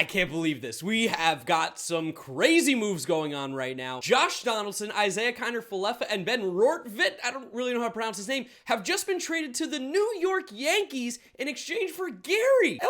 I can't believe this. We have got some crazy moves going on right now. Josh Donaldson, Isiah Kiner-Falefa Ben Rortvedt, I don't really know how to pronounce his name, have just been traded to the New York Yankees in exchange for Gary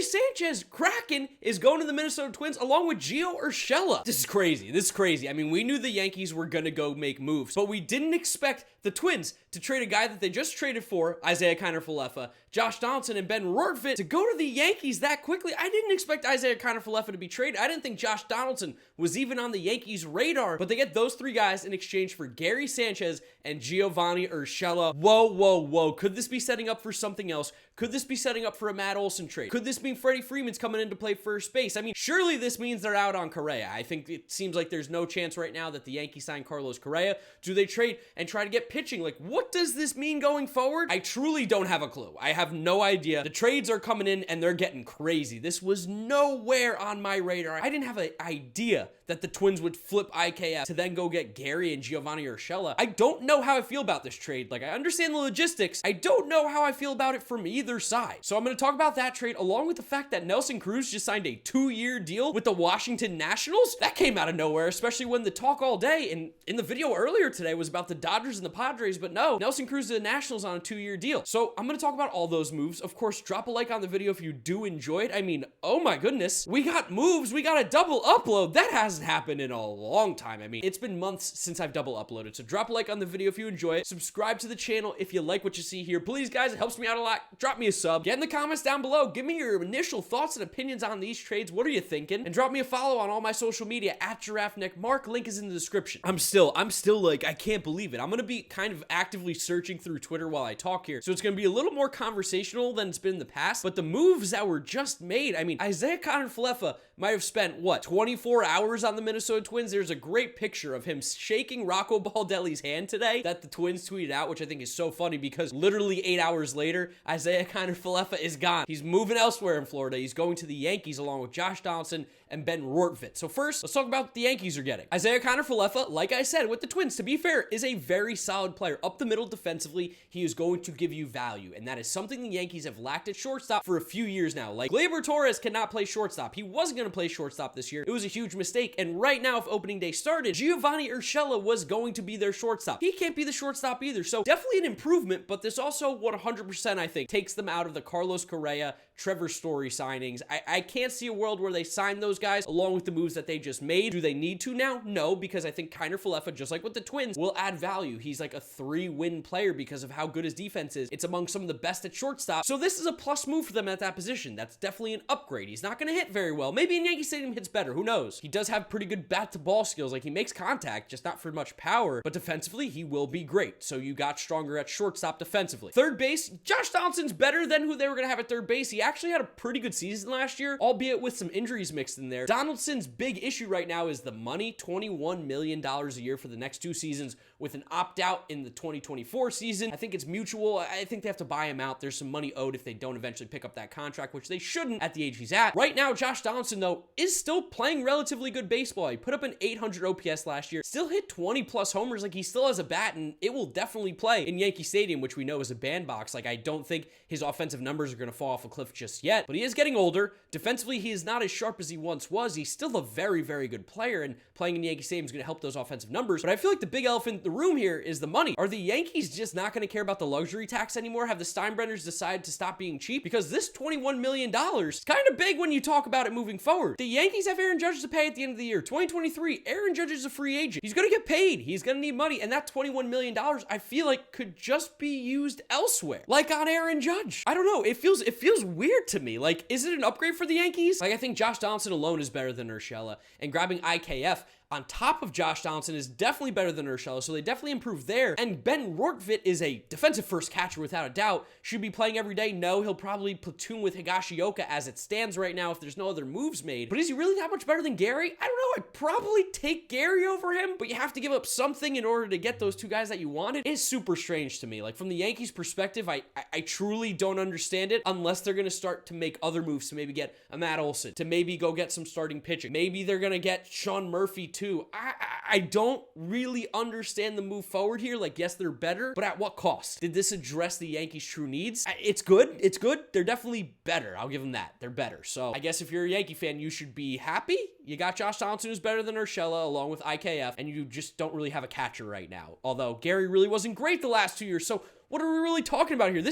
Sanchez Kraken is going to the Minnesota Twins along with Gio Urshela. This is crazy. I mean, we knew the Yankees were going to go make moves, but we didn't expect the Twins to trade a guy that they just traded for, Isiah Kiner-Falefa, Josh Donaldson, and Ben Rortvedt, to go to the Yankees that quickly. I didn't expect Isiah Kiner-Falefa to be traded. I didn't think Josh Donaldson was even on the Yankees' radar, but they get those three guys in exchange for Gary Sanchez and Giovanny Urshela. Whoa. Could this be setting up for something else? Could this be setting up for a Matt Olson trade? Could this mean Freddie Freeman's coming in to play first base? I mean, surely this means they're out on Correa. I think it seems like there's no chance right now that the Yankees sign Carlos Correa. Do they trade and try to get pitching? Like, what does this mean going forward? I truly don't have a clue. I have no idea. The trades are coming in and they're getting crazy. This was nowhere on my radar. I didn't have an idea that the Twins would flip IKF to then go get Gary and Giovanny Urshela. I don't know how I feel about this trade. Like, I understand the logistics. I don't know how I feel about it from either side. So I'm going to talk about that trade along with the fact that Nelson Cruz just signed a 2-year deal with the Washington Nationals. That came out of nowhere, especially when the talk all day and in the video earlier today was about the Dodgers and the Padres, but no, Nelson Cruz to the Nationals on a 2-year deal. So I'm going to talk about all those moves. Of course, drop a like on the video if you do enjoy it. I mean, oh my goodness, we got moves. We got a double upload. That hasn't happened in a long time. I mean, it's been months since I've double uploaded. So drop a like on the video if you enjoy it. Subscribe to the channel if you like what you see here. Please, guys, it helps me out a lot. Drop me a sub. Get in the comments down below. Give me your initial thoughts and opinions on these trades. What are you thinking? And drop me a follow on all my social media at GiraffeNeckMarc. Link is in the description. I'm still like, I can't believe it. I'm going to be kind of actively searching through Twitter while I talk here. So it's going to be a little more conversational than it's been in the past. But the moves that were just made, I mean, Isiah Kiner-Falefa might have spent, what, 24 hours on the Minnesota Twins? There's a great picture of him shaking Rocco Baldelli's hand today that the Twins tweeted out, which I think is so funny because literally 8 hours later, Isiah Kiner-Falefa is gone. He's moving elsewhere in Florida. He's going to the Yankees along with Josh Donaldson and Ben Rortvedt. So first, let's talk about what the Yankees are getting. Isiah Kiner-Falefa, like I said, with the Twins, to be fair, is a very solid player. Up the middle defensively, he is going to give you value, and that is something the Yankees have lacked at shortstop for a few years now. Like, Gleyber Torres cannot play shortstop. He wasn't going to play shortstop this year. It was a huge mistake, and right now, if opening day started, Giovanny Urshela was going to be their shortstop. He can't be the shortstop either, so definitely an improvement, but this also 100%, I think, takes them out of the Carlos Correa, Trevor Story signings. I can't see a world where they sign those guys along with the moves that they just made. Do they need to now? No, because I think Kiner-Falefa, just like with the Twins, will add value. He's like a 3-win player because of how good his defense is. It's among some of the best at shortstop, so this is a plus move for them at that position. That's definitely an upgrade. He's not going to hit very well. Maybe in Yankee Stadium hits better. Who knows? He does have pretty good bat-to-ball skills. Like, he makes contact, just not for much power, but defensively, he will be great. So you got stronger at shortstop defensively. Third base, Josh Donaldson's better than who they were going to have at third base. He actually had a pretty good season last year, albeit with some injuries mixed in there. Donaldson's big issue right now is the money, $21 million a year for the next 2 seasons with an opt-out in the 2024 season. I think it's mutual. I think they have to buy him out. There's some money owed if they don't eventually pick up that contract, which they shouldn't at the age he's at. Right now, Josh Donaldson, though, is still playing relatively good baseball. He put up an 800 OPS last year, still hit 20-plus homers. Like, he still has a bat, and it will definitely play in Yankee Stadium, which we know is a bandbox. Like, I don't think his offensive numbers are going to fall off a cliff just yet, but he is getting older. Defensively, he is not as sharp as he once was. He's still a very, very good player, and playing in Yankee Stadium is going to help those offensive numbers. But I feel like the big elephant in the room here is the money. Are the Yankees just not going to care about the luxury tax anymore? Have the Steinbrenners decided to stop being cheap? Because this $21 million is kind of big when you talk about it moving forward. The Yankees have Aaron Judge to pay at the end of the year. 2023, Aaron Judge is a free agent. He's going to get paid. He's going to need money, and that $21 million, I feel like, could just be used elsewhere. Like on Aaron Judge. I don't know. It feels weird to me. Like, is it an upgrade for the Yankees? Like, I think Josh Donaldson alone is better than Urshela, and grabbing IKF on top of Josh Donaldson is definitely better than Urshela, so they definitely improved there. And Ben Rortvedt is a defensive first catcher without a doubt. Should be playing every day? No, he'll probably platoon with Higashioka as it stands right now if there's no other moves made. But is he really that much better than Gary? I don't know. I'd probably take Gary over him, but you have to give up something in order to get those two guys that you wanted. It's super strange to me. Like, from the Yankees' perspective, I truly don't understand it unless they're going to start to make other moves to maybe get a Matt Olson, to maybe go get some starting pitching. Maybe they're going to get Sean Murphy too. I don't really understand the move forward here. Like, yes, they're better, but at what cost? Did this address the Yankees' true needs? It's good. It's good. They're definitely better. I'll give them that. They're better. So I guess if you're a Yankee fan, you should be happy. You got Josh Donaldson, who's better than Urshela, along with IKF, and you just don't really have a catcher right now. Although Gary really wasn't great the last 2 years. So what are we really talking about here?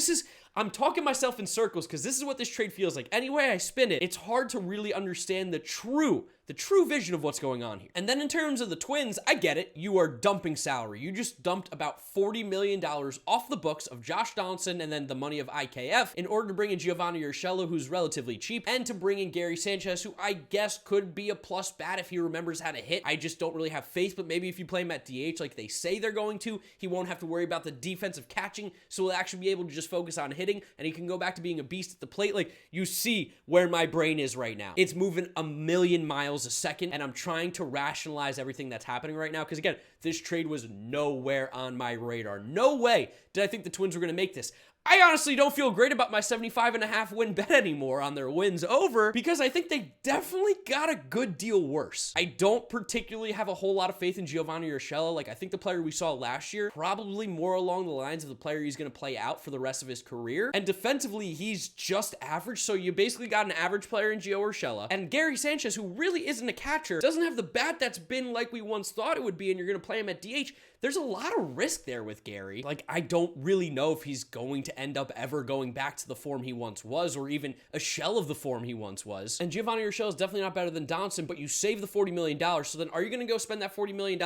I'm talking myself in circles because this is what this trade feels like. Any way I spin it, it's hard to really understand the true vision of what's going on here. And then in terms of the Twins, I get it. You are dumping salary. You just dumped about $40 million off the books of Josh Donaldson and then the money of IKF in order to bring in Giovanny Urshela, who's relatively cheap, and to bring in Gary Sanchez, who I guess could be a plus bat if he remembers how to hit. I just don't really have faith, but maybe if you play him at DH like they say they're going to, he won't have to worry about the defensive catching, so he'll actually be able to just focus on hitting, and he can go back to being a beast at the plate. Like, you see where my brain is right now. It's moving a million miles a second, and I'm trying to rationalize everything that's happening right now, because again, this trade was nowhere on my radar. No way did I think the Twins were going to make this. I honestly don't feel great about my 75.5 win bet anymore on their wins over, because I think they definitely got a good deal worse. I don't particularly have a whole lot of faith in Giovanny Urshela. Like, I think the player we saw last year, probably more along the lines of the player he's going to play out for the rest of his career. And defensively, he's just average. So you basically got an average player in Gio Urshela. And Gary Sanchez, who really isn't a catcher, doesn't have the bat that's been like we once thought it would be, and you're going to play him at DH. There's a lot of risk there with Gary. Like, I don't really know if he's going to end up ever going back to the form he once was, or even a shell of the form he once was. And Giovanny Urshela is definitely not better than Donaldson, but you save the $40 million. So then are you going to go spend that $40 million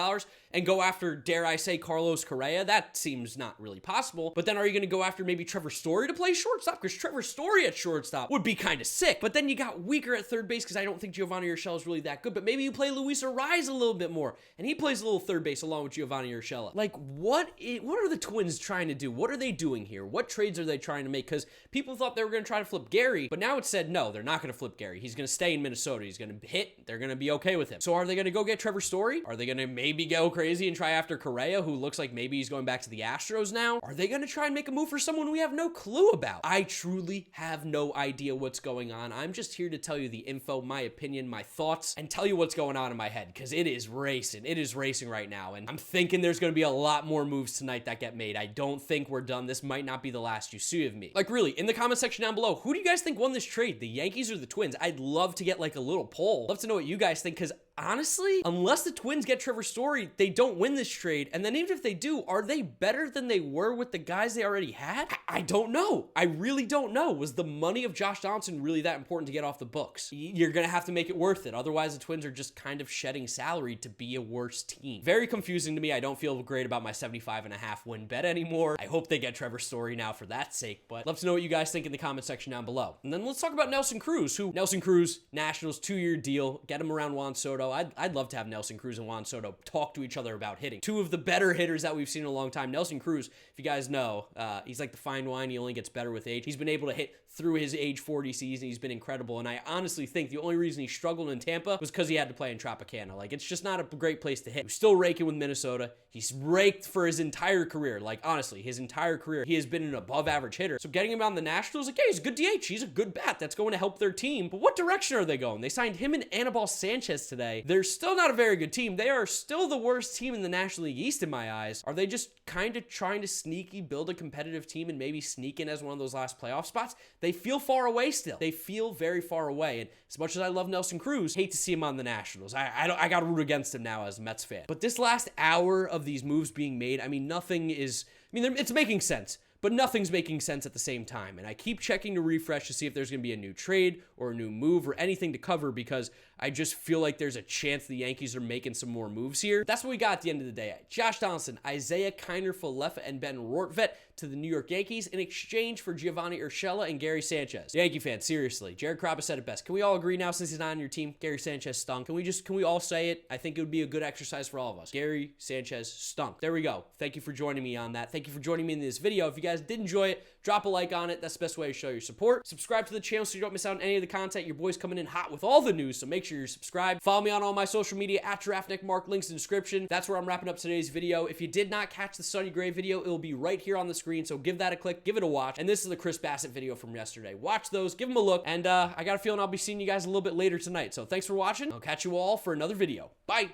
and go after, dare I say, Carlos Correa? That seems not really possible. But then are you going to go after maybe Trevor Story to play shortstop? Because Trevor Story at shortstop would be kind of sick. But then you got weaker at third base because I don't think Giovanny Urshela is really that good. But maybe you play Luis Ariz a little bit more, and he plays a little third base along with Giovanny Urshela. Like, what are the Twins trying to do? What are they doing here? What trades are they trying to make? Because people thought they were going to try to flip Gary, but now it's said, no, they're not going to flip Gary. He's going to stay in Minnesota. He's going to hit. They're going to be okay with him. So are they going to go get Trevor Story? Are they going to maybe go crazy and try after Correa, who looks like maybe he's going back to the Astros now? Are they going to try and make a move for someone we have no clue about? I truly have no idea what's going on. I'm just here to tell you the info, my opinion, my thoughts, and tell you what's going on in my head, because it is racing. It is racing right now, and I'm thinking there's going to be a lot more moves tonight that get made. I don't think we're done. This might not be the last you see of me. Like, really, in the comment section down below, who do you guys think won this trade? The Yankees or the Twins? I'd love to get like a little poll. Love to know what you guys think, because honestly, unless the Twins get Trevor Story, they don't win this trade. And then even if they do, are they better than they were with the guys they already had? I don't know. I really don't know. Was the money of Josh Donaldson really that important to get off the books? You're going to have to make it worth it. Otherwise, the Twins are just kind of shedding salary to be a worse team. Very confusing to me. I don't feel great about my 75.5 win bet anymore. I hope they get Trevor Story now for that sake, but love to know what you guys think in the comment section down below. And then let's talk about Nelson Cruz, Nelson Cruz, Nationals, 2-year deal. Get him around Juan Soto. I'd love to have Nelson Cruz and Juan Soto talk to each other about hitting. Two of the better hitters that we've seen in a long time. Nelson Cruz, if you guys know, he's like the fine wine. He only gets better with age. He's been able to hit through his age 40 season. He's been incredible. And I honestly think the only reason he struggled in Tampa was because he had to play in Tropicana. Like, it's just not a great place to hit. He's still raking with Minnesota. He's raked for his entire career. Like, honestly, his entire career, he has been an above average hitter. So getting him on the Nationals, like, yeah, he's a good DH. He's a good bat. That's going to help their team. But what direction are they going? They signed him and Anibal Sanchez today. They're still not a very good team. They are still the worst team in the National League East in my eyes. Are they just kind of trying to sneaky build a competitive team and maybe sneak in as one of those last playoff spots? They feel far away still. They feel very far away. And as much as I love Nelson Cruz, hate to see him on the Nationals. I got to root against him now as a Mets fan. But this last hour of these moves being made, I mean, it's making sense, but nothing's making sense at the same time. And I keep checking to refresh to see if there's going to be a new trade or a new move or anything to cover, because I just feel like there's a chance the Yankees are making some more moves here. That's what we got at the end of the day. Josh Donaldson, Isiah Kiner-Falefa and Ben Rortvedt to the New York Yankees in exchange for Giovanny Urshela and Gary Sanchez. Yankee fans, seriously, Jared Krabbe said it best. Can we all agree now, since he's not on your team, Gary Sanchez stunk? Can we all say it? I think it would be a good exercise for all of us. Gary Sanchez stunk. There we go. Thank you for joining me on that. Thank you for joining me in this video. If you guys did enjoy it, drop a like on it. That's the best way to show your support. Subscribe to the channel so you don't miss out on any of the content. Your boy's coming in hot with all the news, so make sure you're subscribed. Follow me on all my social media at GiraffeNeckMarc. Links in the description. That's where I'm wrapping up today's video. If you did not catch the Sonny Gray video, it will be right here on the screen, so give that a click, give it a watch. And this is the Chris Bassett video from yesterday. Watch those, give them a look, and I got a feeling I'll be seeing you guys a little bit later tonight. So thanks for watching. I'll catch you all for another video. Bye.